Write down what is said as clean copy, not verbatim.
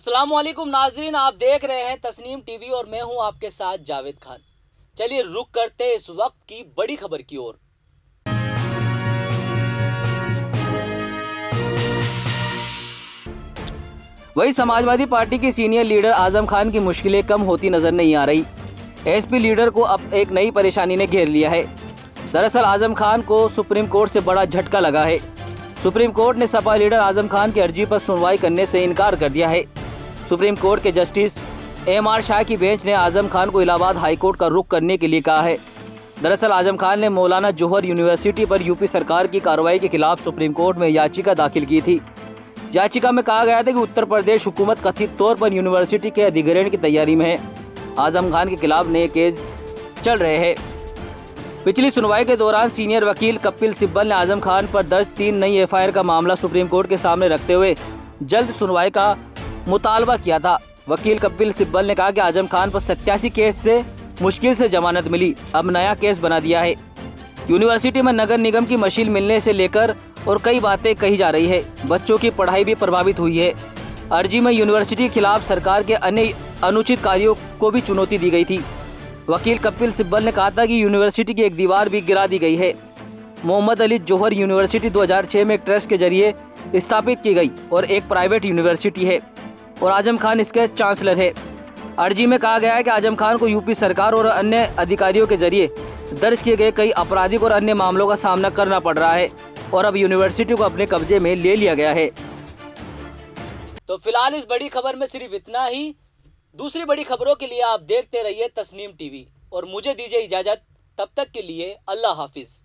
अस्सलाम वालेकुम नाजरीन, आप देख रहे हैं तस्नीम टीवी और मैं हूं आपके साथ जावेद खान। चलिए रुक करते हैं इस वक्त की बड़ी खबर की ओर। वही समाजवादी पार्टी के सीनियर लीडर आजम खान की मुश्किलें कम होती नजर नहीं आ रही। एसपी लीडर को अब एक नई परेशानी ने घेर लिया है। दरअसल आजम खान को सुप्रीम कोर्ट से बड़ा झटका लगा है। सुप्रीम कोर्ट ने सपा लीडर आजम खान की अर्जी पर सुनवाई करने से इनकार कर दिया है। सुप्रीम कोर्ट के जस्टिस एम.आर. शाह की बेंच ने आजम खान को इलाहाबाद हाईकोर्ट का रुख करने के लिए कहा है। दरअसल आजम खान ने मौलाना जोहर यूनिवर्सिटी पर यूपी सरकार की कार्रवाई के खिलाफ सुप्रीम कोर्ट में याचिका दाखिल की थी। याचिका में कहा गया था कि उत्तर प्रदेश हुकूमत कथित तौर पर यूनिवर्सिटी के अधिग्रहण की तैयारी में है। आजम खान के खिलाफ नए केस चल रहे हैं। पिछली सुनवाई के दौरान सीनियर वकील कपिल सिब्बल ने आजम खान पर दर्ज 3 नई एफआईआर का मामला सुप्रीम कोर्ट के सामने रखते हुए जल्द सुनवाई का मुतालबा किया था। वकील कपिल सिब्बल ने कहा कि आजम खान पर 87 केस से मुश्किल से जमानत मिली, अब नया केस बना दिया है। यूनिवर्सिटी में नगर निगम की मशीन मिलने से लेकर और कई बातें कही जा रही है। बच्चों की पढ़ाई भी प्रभावित हुई है। अर्जी में यूनिवर्सिटी के खिलाफ सरकार के अन्य अनुचित कार्यों को भी चुनौती दी गई थी। वकील कपिल सिब्बल ने कहा था कि यूनिवर्सिटी की एक दीवार भी गिरा दी गई है। मोहम्मद अली जोहर यूनिवर्सिटी 2006 में एक ट्रस्ट के जरिए स्थापित की गई और एक प्राइवेट यूनिवर्सिटी है और आजम खान इसके चांसलर है। अर्जी में कहा गया है कि आजम खान को यूपी सरकार और अन्य अधिकारियों के जरिए दर्ज किए गए कई आपराधिक और अन्य मामलों का सामना करना पड़ रहा है और अब यूनिवर्सिटी को अपने कब्जे में ले लिया गया है। तो फिलहाल इस बड़ी खबर में सिर्फ इतना ही। दूसरी बड़ी खबरों के लिए आप देखते रहिए तस्नीम टीवी और मुझे दीजिए इजाजत। तब तक के लिए अल्लाह हाफिज।